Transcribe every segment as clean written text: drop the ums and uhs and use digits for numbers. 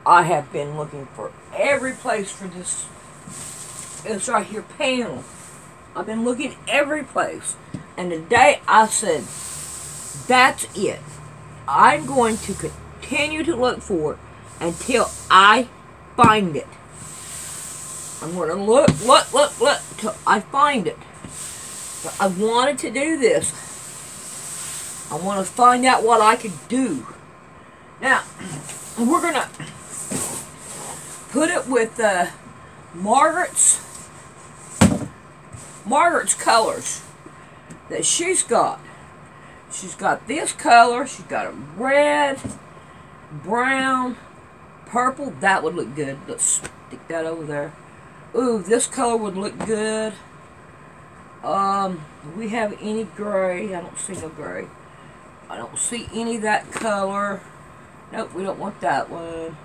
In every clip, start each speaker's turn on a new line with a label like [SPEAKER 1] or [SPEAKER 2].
[SPEAKER 1] I have been looking for every place for this. It's right here, panel. I've been looking every place. And today I said, that's it. I'm going to continue to look for it until I find it. I'm going to look till I find it. But I wanted to do this. I want to find out what I could do. Now, we're going to put it with Margaret's colors that she's got. She's got this color. She's got a red, brown, purple. That would look good. Let's stick that over there. Ooh, this color would look good. Do we have any gray? I don't see no gray. I don't see any of that color. Nope, we don't want that one.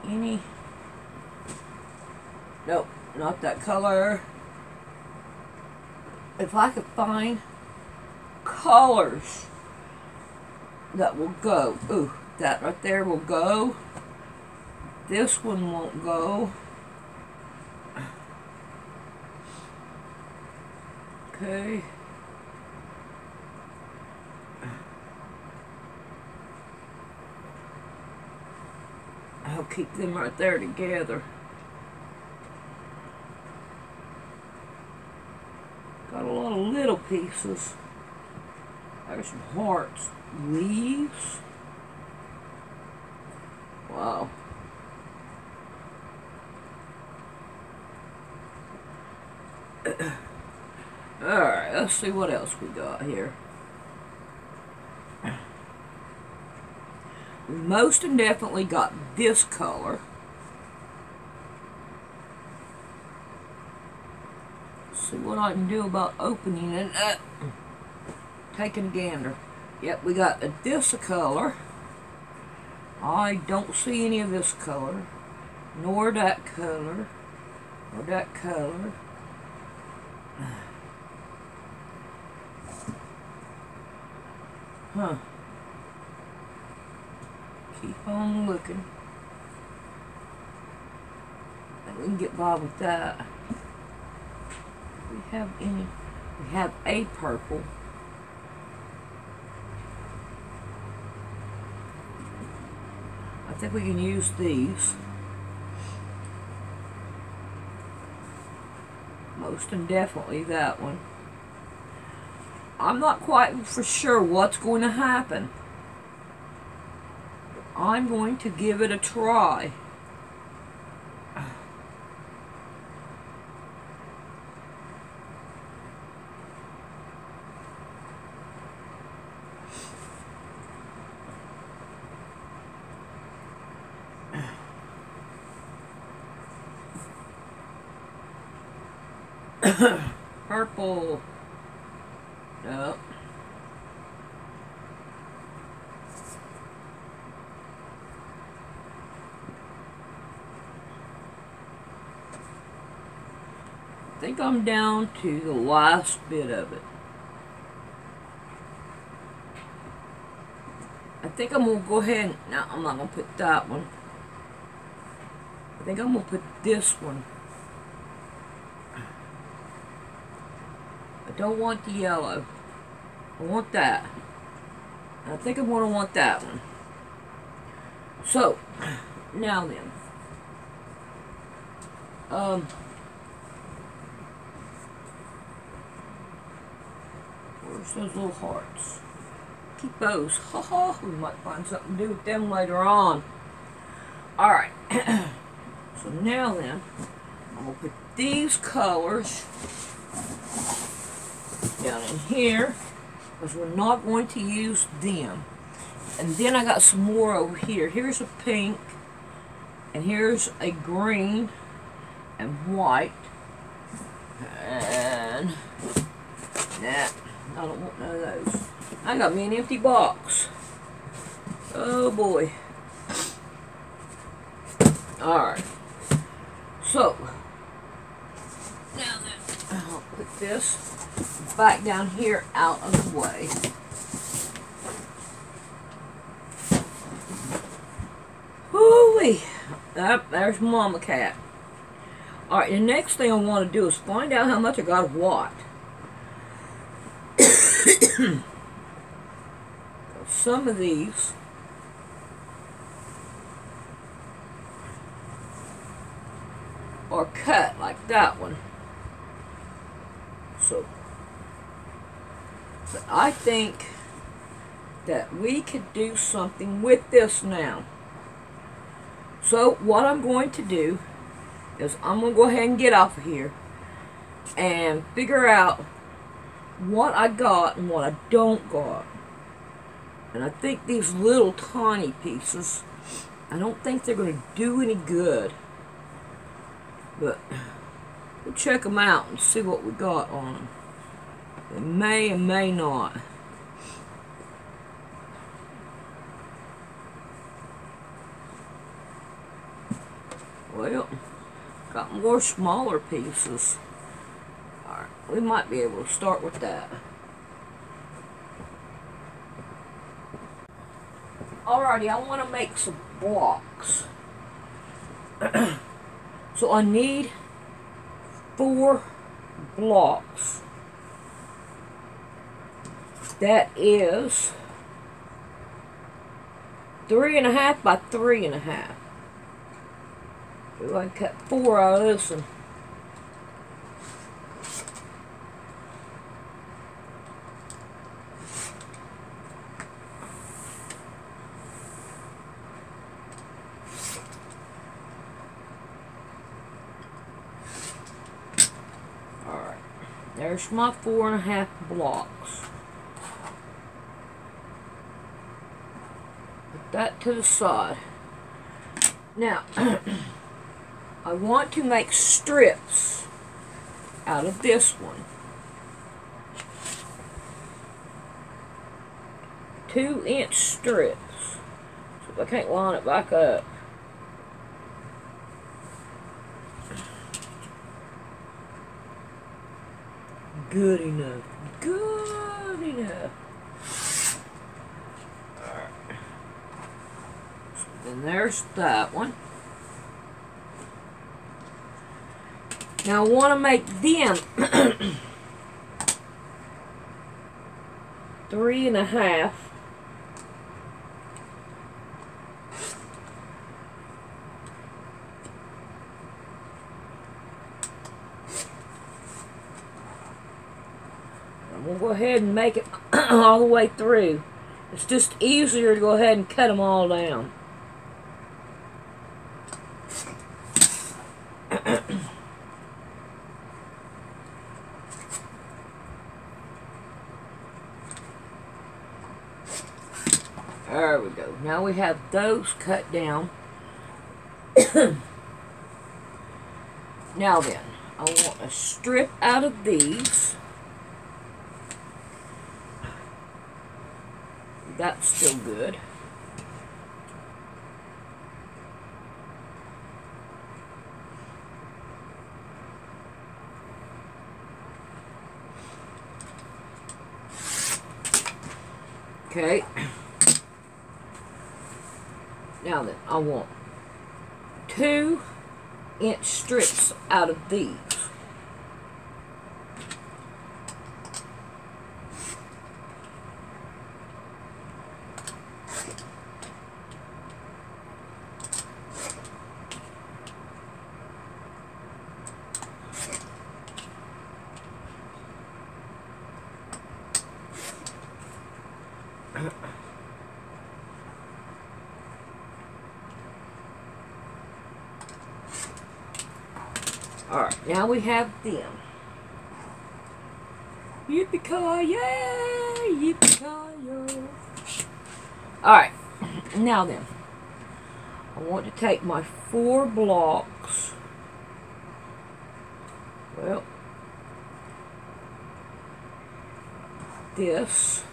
[SPEAKER 1] Any? Nope, not that color. If I could find colors that will go. Ooh, that right there will go. This one won't go. Okay. I'll keep them right there together. Got a lot of little pieces. There's some hearts. Leaves. Wow. Alright, let's see what else we got here. We most definitely got this color. Let's see what I can do about opening it up. Taking a gander. Yep, we got this color. I don't see any of this color. Nor that color. Or that color. Huh. Keep on looking. And we can get by with that. Do we have any? We have a purple. I think we can use these. Most definitely that one. I'm not quite for sure what's going to happen. I'm going to give it a try. Purple. No. I think I'm down to the last bit of it. I think I'm going to go ahead and... No, I'm not going to put that one. I think I'm going to put this one. I don't want the yellow. I want that. I think I'm going to want that one. So, now then. Where's those little hearts? Keep those. Ha ha. We might find something to do with them later on. Alright. So now then, I'm going to put these colors down in here, because we're not going to use them. And then I got some more over here. Here's a pink, and here's a green and white, and nah, I don't want none of those. I got me an empty box. Oh boy. Alright. So, now then, I'll put this back down here out of the way. There's Mama Cat. Alright, the next thing I want to do is find out how much I got of what. Some of these are cut like that one. So, but I think that we could do something with this now. So what I'm going to do is I'm going to go ahead and get off of here and figure out what I got and what I don't got. And I think these little tiny pieces, I don't think they're going to do any good. But we'll check them out and see what we got on them. They may and may not. Well, got more smaller pieces. Alright, we might be able to start with that. Alrighty, I want to make some blocks. So I need 4 blocks. That is 3.5 by 3.5. I cut 4 out of this one. Alright, there's my 4.5 blocks. Put that to the side. Now, I want to make strips out of this one. 2-inch strips. So I can't line it back up. Good enough. Good enough. Alright. So then there's that one. Now I want to make them 3.5. I'm going to go ahead and make it all the way through. It's just easier to go ahead and cut them all down. There we go. Now we have those cut down. Now then, I want a strip out of these. That's still good. Okay. Now then, I want 2-inch strips out of these. Alright, now we have them. Yippee-ki-yay! Yippee-ki-yay! Alright, now then. I want to take my 4 blocks. Well, this.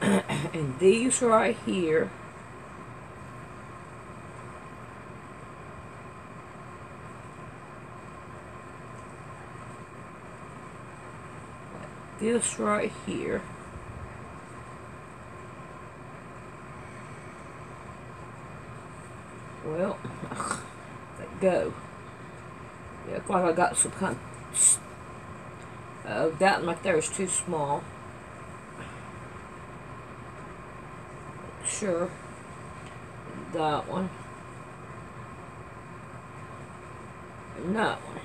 [SPEAKER 1] And these right here. This right here. Well, let go. Yeah, looks like I got some kind of, that one right there is too small. Sure. That one. And that one.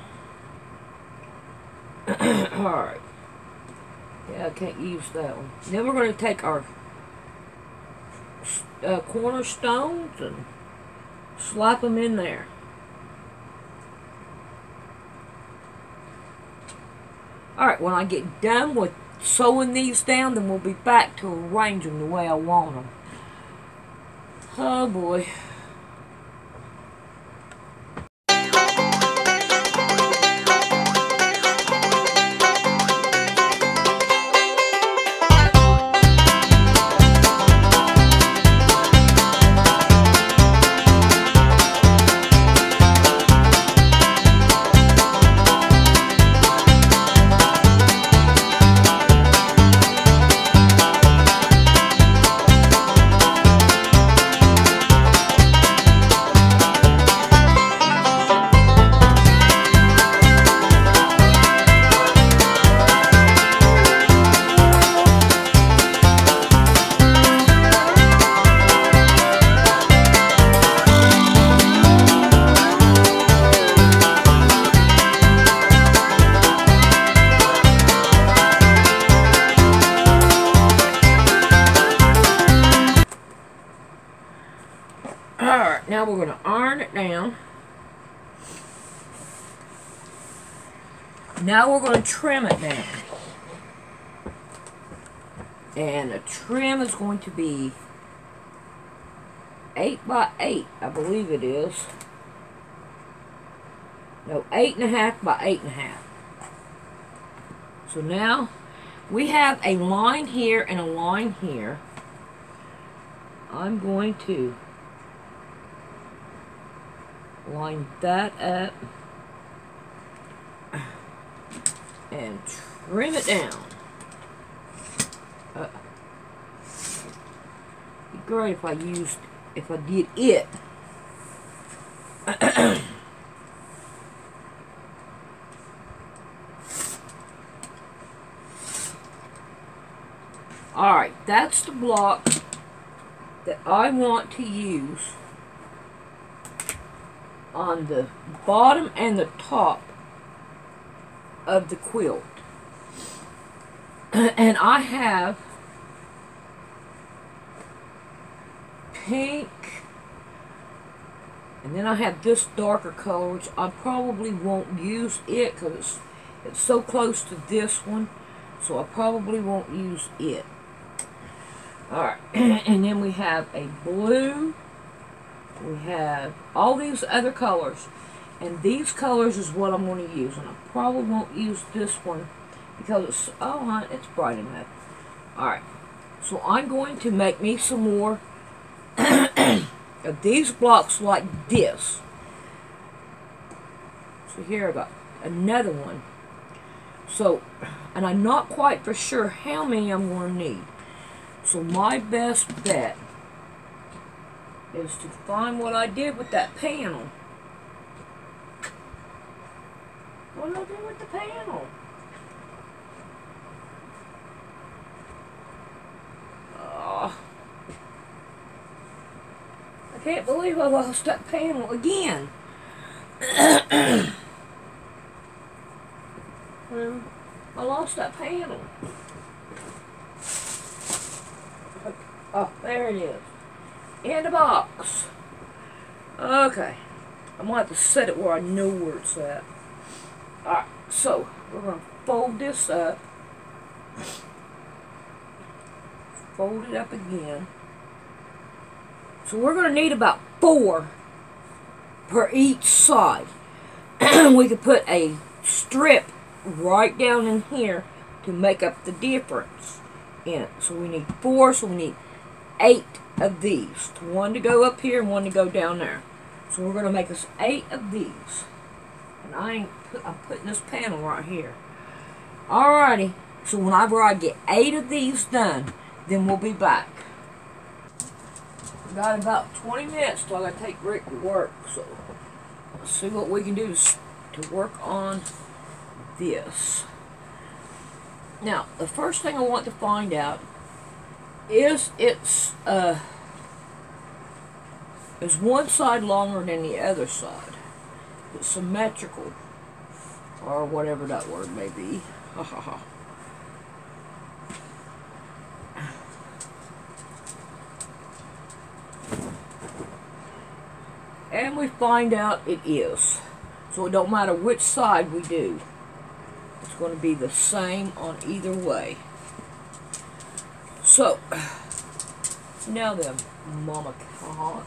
[SPEAKER 1] Alright. Yeah, I can't use that one. Then we're going to take our cornerstones and slap them in there. Alright, when I get done with sewing these down, then we'll be back to arrange them the way I want them. Oh boy. Alright, now we're going to iron it down. Now we're going to trim it down. And the trim is going to be 8 by 8, I believe it is. No, 8.5 by 8.5. So now we have a line here and a line here. I'm going to line that up and trim it down. It'd be great if I did it. Alright, that's the block that I want to use on the bottom and the top of the quilt. And I have pink, and then I have this darker color, which I probably won't use it because it's so close to this one, so I probably won't use it. Alright, and then we have a blue. We have all these other colors, and these colors is what I'm going to use, and I probably won't use this one because it's, oh, it's bright enough. Alright, so I'm going to make me some more of these blocks like this. So here I got another one. So, and I'm not quite for sure how many I'm going to need. So my best bet is to find what I did with that panel. What did I do with the panel? Oh, I can't believe I lost that panel again. I lost that panel. Oh, there it is. In the box. Okay. I'm going to have to set it where I know where it's at. Alright, so we're going to fold this up. Fold it up again. So we're going to need about 4 per each side. We could put a strip right down in here to make up the difference in it. So we need 4, so we need 8 of these. 1 to go up here and 1 to go down there. So we're going to make us 8 of these. And I'm putting this panel right here. Alrighty. So whenever I get 8 of these done, then we'll be back. got about 20 minutes till I gotta take Rick to work, so let's see what we can do to work on this. Now, the first thing I want to find out is is one side longer than the other side? It's symmetrical, or whatever that word may be. Ha ha ha. And we find out it is. So it don't matter which side we do. It's going to be the same on either way. So, now then, Mama Cat.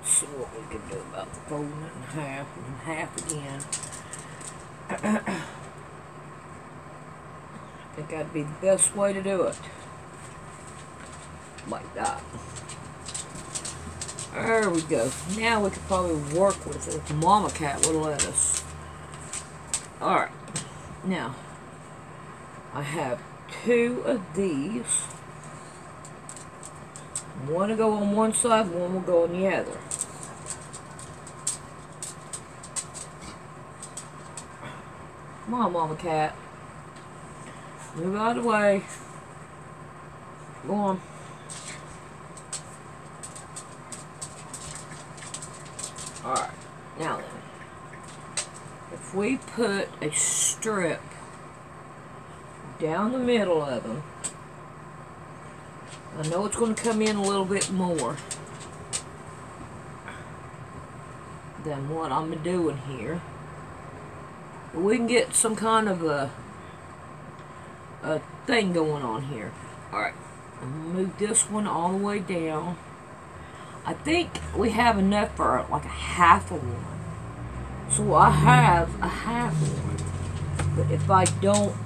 [SPEAKER 1] See what we can do about folding it in half and half again. I think that'd be the best way to do it. Like that. There we go. Now we could probably work with it if Mama Cat would let us. Alright. Now, I have 2 of these. One will go on one side, one will go on the other. Come on, Mama Cat. Move out of the way. Go on. Alright, now then, if we put a strip down the middle of them, I know it's going to come in a little bit more than what I'm doing here, but we can get some kind of a thing going on here. Alright, I'm going to move this one all the way down. I think we have enough for like a half of one. So I have a half one. But if I don't,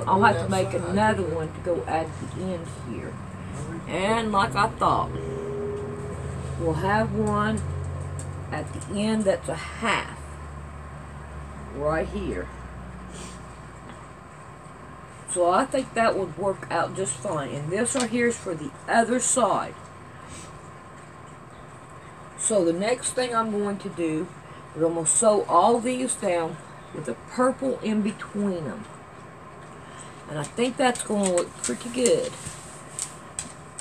[SPEAKER 1] I'll have to make another one to go at the end here. And like I thought, we'll have one at the end that's a half. Right here. So I think that would work out just fine. And this right here is for the other side. So the next thing I'm going to do is I'm going to sew all these down with the purple in between them. And I think that's going to look pretty good.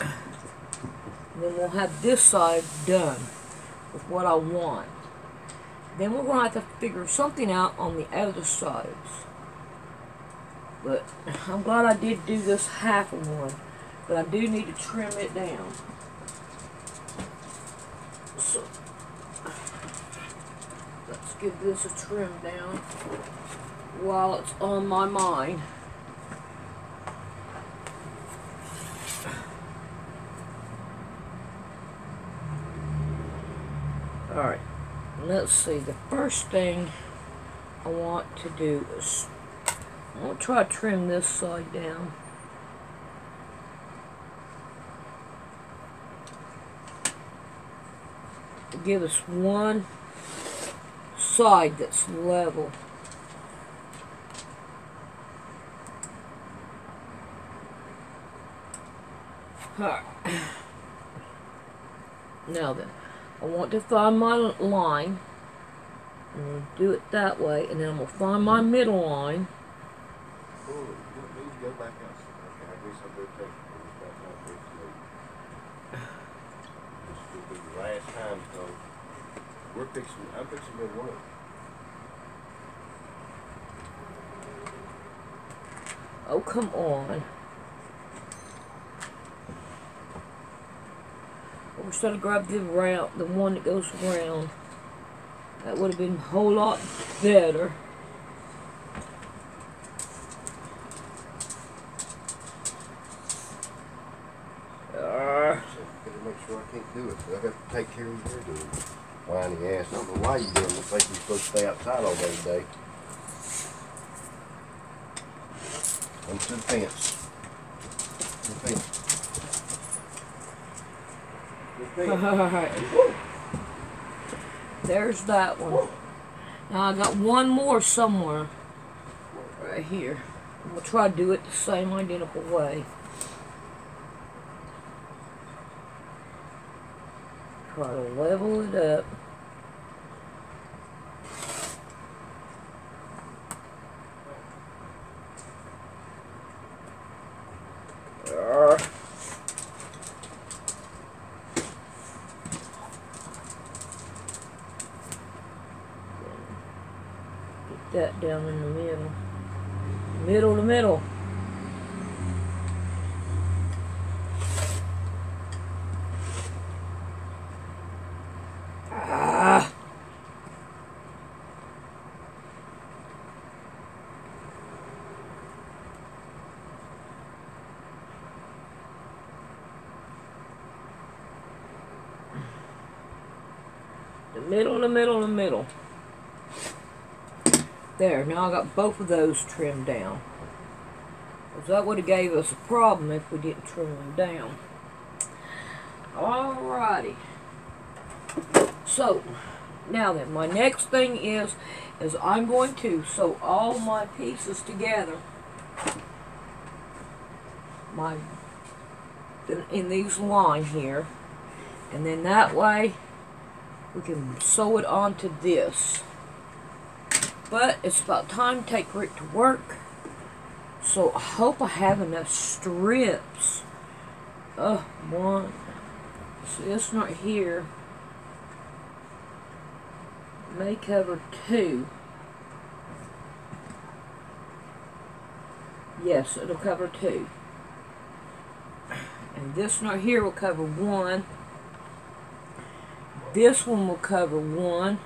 [SPEAKER 1] And then we'll have this side done with what I want. Then we're going to have to figure something out on the other sides. But I'm glad I did do this half of one. But I do need to trim it down. So, let's give this a trim down while it's on my mind. Alright, let's see. The first thing I want to do is I'm going to try to trim this side down. To give us one side that's level. Alright. Now then, I want to find my line. I'm going to do it that way, and then I'm going to find my middle line.
[SPEAKER 2] Go back out. Okay, I guess I'll go take it. This will be the last time, so I'm fixing to work.
[SPEAKER 1] Oh, come on. I wish I'd grabbed the one that goes around. That would have been a whole lot better.
[SPEAKER 2] Make sure I can't do it, so I got to take care of your doing whiny ass. I don't know why you doing this. Looks like you're supposed to stay outside all day today. Come to the fence. To the fence.
[SPEAKER 1] Alright. There's that one. Now I got one more somewhere. Right here. I'm going to try to do it the same identical way. Try to level it up. There. Get that down in the middle. Middle to middle. The middle. There, now I got both of those trimmed down. Because that would have gave us a problem if we didn't trim them down. Alrighty. So, now then, my next thing is I'm going to sew all my pieces together. In these lines here. And then that way, we can sew it onto this. But it's about time to take Rick to work. So I hope I have enough strips. One. So this right here may cover 2. Yes, it'll cover 2. And this right here will cover 1. This one will cover 1.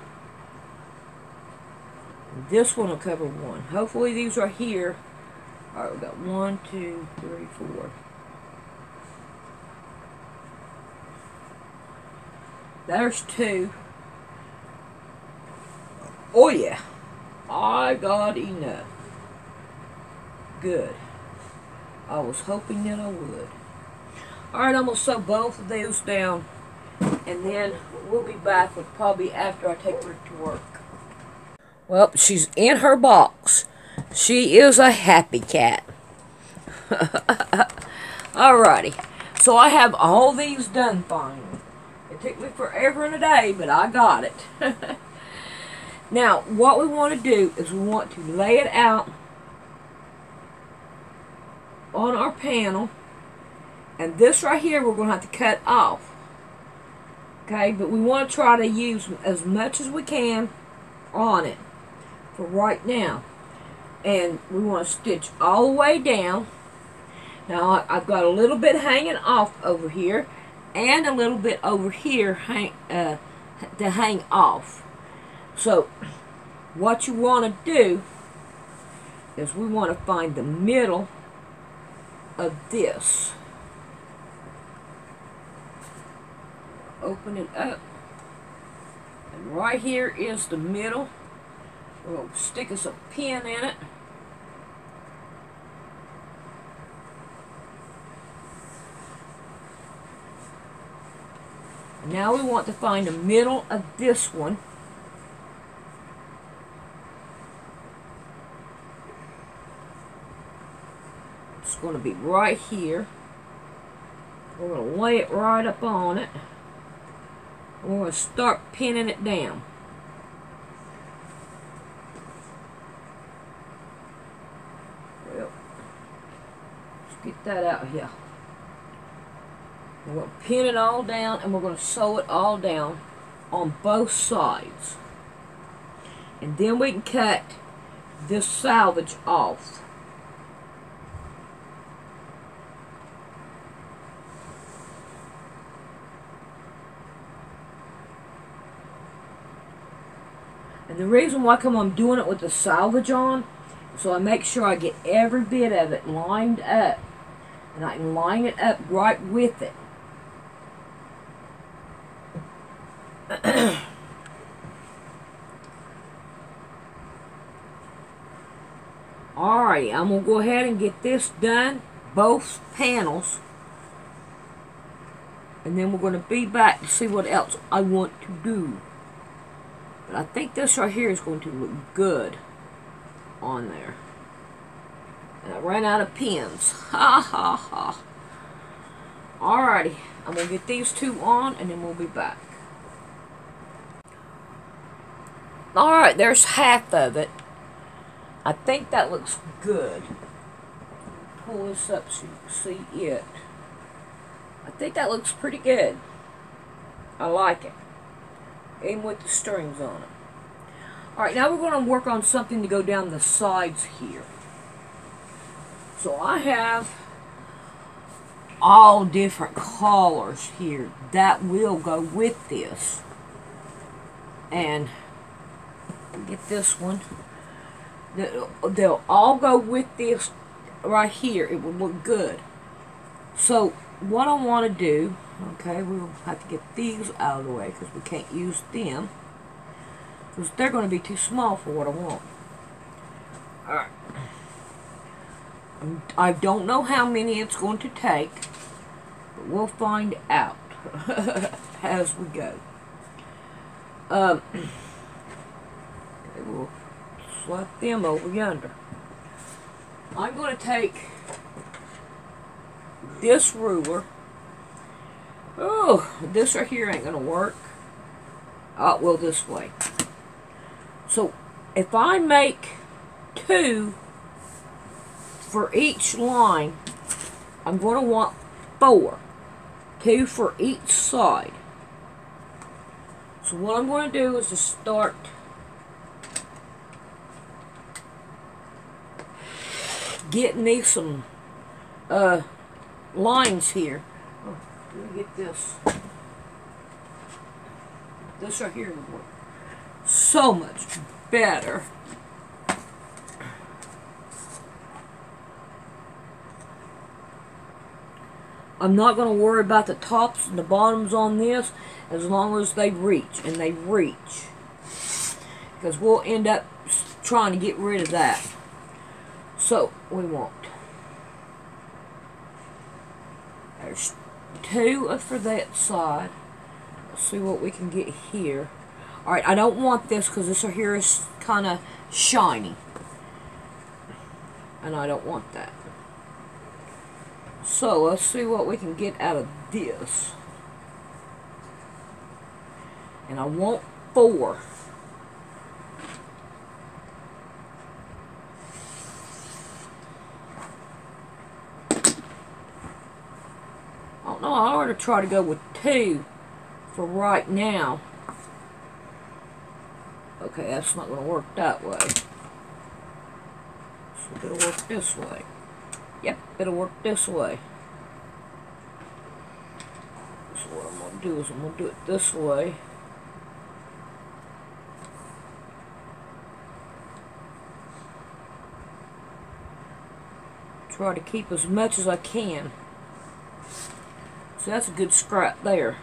[SPEAKER 1] This one will cover 1. Hopefully these right here. Alright, we got 1, 2, 3, 4. There's 2. Oh yeah. I got enough. Good. I was hoping that I would. Alright, I'm going to sew both of those down. And then we'll be back with probably after I take Rick to work. Well, she's in her box. She is a happy cat. Alrighty. So I have all these done finally. It took me forever and a day, but I got it. Now, what we want to do is we want to lay it out on our panel. And this right here we're going to have to cut off. Okay, but we want to try to use as much as we can on it for right now. And we want to stitch all the way down. Now I've got a little bit hanging off over here and a little bit over here to hang off. So what you want to do is we want to find the middle of this. Open it up, and right here is the middle. We're going to stick us a pin in it. Now we want to find the middle of this one. It's going to be right here. We're going to lay it right up on it. We're going to start pinning it down. Well, let's get that out here. We're going to pin it all down and we're going to sew it all down on both sides. And then we can cut this selvage off. And the reason why I'm doing it with the selvage on, so I make sure I get every bit of it lined up. And I can line it up right with it. Alright, I'm going to go ahead and get this done, both panels. And then we're going to be back to see what else I want to do. But I think this right here is going to look good on there. And I ran out of pins. Ha ha ha. Alrighty, I'm going to get these two on and then we'll be back. Alright, there's half of it. I think that looks good. Pull this up so you can see it. I think that looks pretty good. I like it. Even with the strings on it. Alright, now we're going to work on something to go down the sides here. So I have all different colors here that will go with this. And get this one. They'll all go with this right here. It will look good. So what I want to do, okay, we'll have to get these out of the way because we can't use them because they're going to be too small for what I want. Alright. I don't know how many it's going to take, but we'll find out as we go. Okay, we'll slap them over yonder. I'm going to take this ruler. Oh, this right here ain't going to work. Well, this way. So, if I make 2 for each line, I'm going to want 4. 2 for each side. So what I'm going to do is just start getting me some lines here. Oh, let me get this. This right here would work so much better. I'm not going to worry about the tops and the bottoms on this as long as they reach, and they reach. Because we'll end up trying to get rid of that. So, we want, there's 2 for that side. Let's see what we can get here. Alright, I don't want this because this right here is kind of shiny. And I don't want that. So, let's see what we can get out of this. And I want 4. I don't know, I ought to try to go with 2 for right now. Okay, that's not going to work that way. So it'll work this way. Yep, it'll work this way. So what I'm going to do is I'm going to do it this way. Try to keep as much as I can. So that's a good scrap there.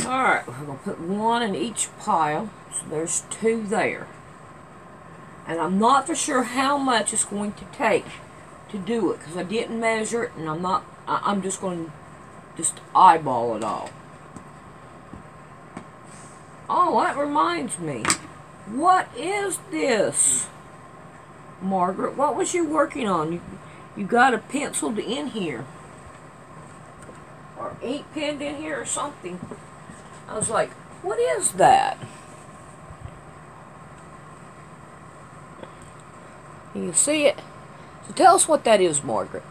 [SPEAKER 1] Alright, we're going to put 1 in each pile. So there's 2 there. And I'm not for sure how much it's going to take to do it, because I didn't measure it, and I'm just going to just eyeball it all. Oh, that reminds me. What is this? Margaret, what was you working on? You got a penciled in here. Or ink penned in here or something. I was like, what is that? Can you see it? So tell us what that is, Margaret.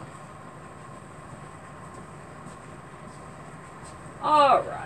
[SPEAKER 1] Alrighty.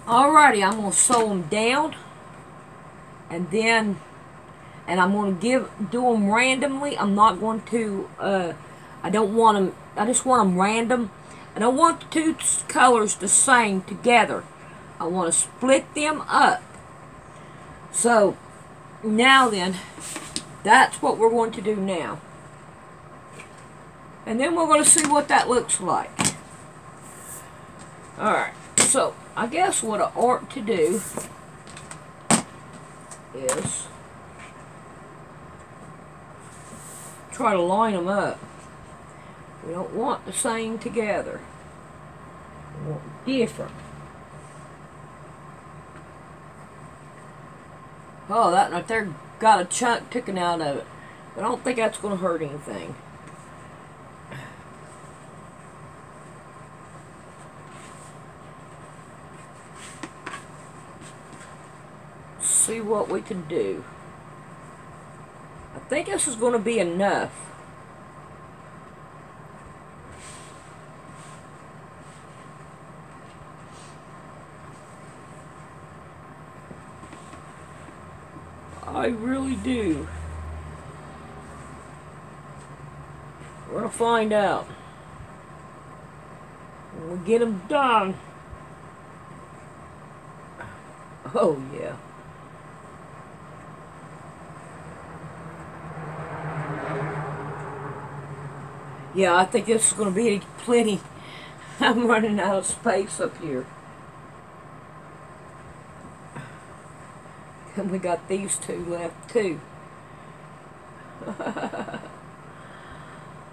[SPEAKER 1] Alrighty, I'm going to sew them down. And then, I'm going to do them randomly. I'm not going to, I don't want them, I just want them random. I don't want the two colors the same together. I want to split them up. So, now then, that's what we're going to do now. And then we're going to see what that looks like. Alright, so I guess what I ought to do is try to line them up. We don't want the same together. We want different. Oh, that right there got a chunk taken out of it. But I don't think that's going to hurt anything. See what we can do. I think this is going to be enough. I really do. We're going to find out when we get them done. Oh, yeah. Yeah, I think this is going to be plenty. I'm running out of space up here. And we got these two left too.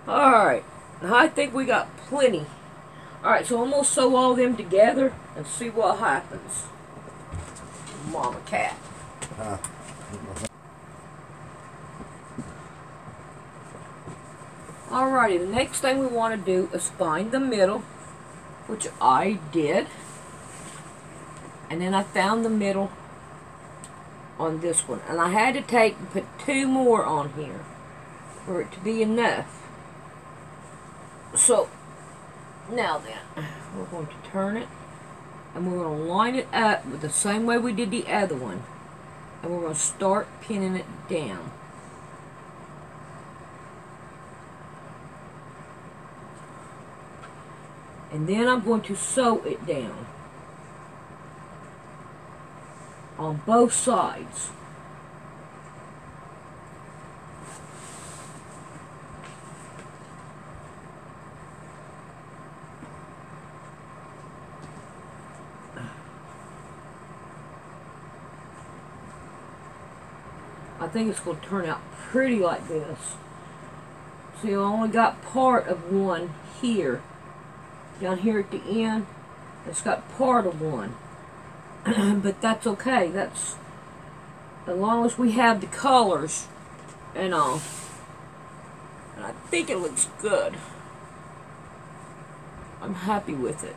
[SPEAKER 1] Alright, I think we got plenty. Alright, so I'm going to sew all them together and see what happens. Mama cat. Alrighty, the next thing we want to do is find the middle, which I did. And then I found the middle on this one. And I had to take and put two more on here for it to be enough. So, now then, we're going to turn it and we're going to line it up with the same way we did the other one. And we're going to start pinning it down. And then I'm going to sew it down on both sides. I think it's going to turn out pretty like this. See, I only got part of one here. Down here at the end, it's got part of one. But that's okay. That's as long as we have the colors and all. And I think it looks good. I'm happy with it.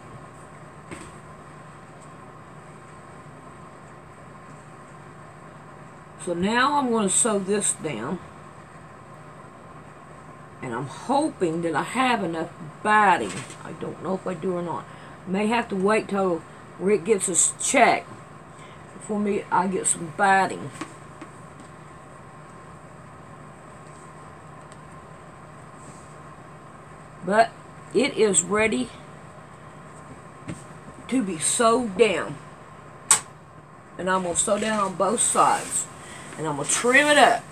[SPEAKER 1] So now I'm going to sew this down. And I'm hoping that I have enough batting. I don't know if I do or not. May have to wait till Rick gets his check before I get some batting. But it is ready to be sewed down. And I'm going to sew down on both sides. And I'm going to trim it up.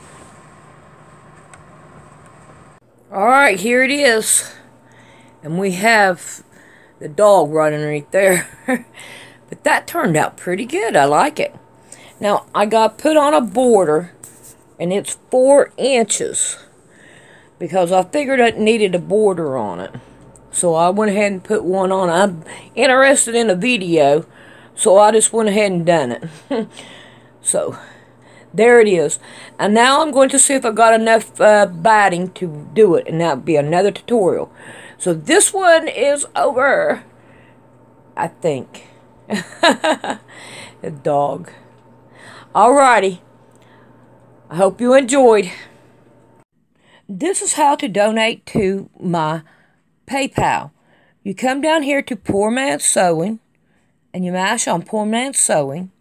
[SPEAKER 1] Alright, here it is. And we have the dog running right there. But that turned out pretty good. I like it. Now, I got put on a border. And it's 4 inches. Because I figured it needed a border on it. So I went ahead and put one on. I'm interested in a video. So I just went ahead and done it. So there it is. And now I'm going to see if I got enough batting to do it. And that'll be another tutorial. So this one is over. I think. A dog. Alrighty. I hope you enjoyed. This is how to donate to my PayPal. You come down here to Poor Man's Sewing. and you mash on Poor Man's Sewing.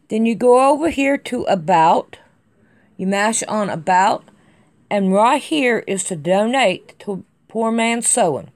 [SPEAKER 1] Then you go over here to About. You mash on About. And right here is to donate to Poor Man's Sewing.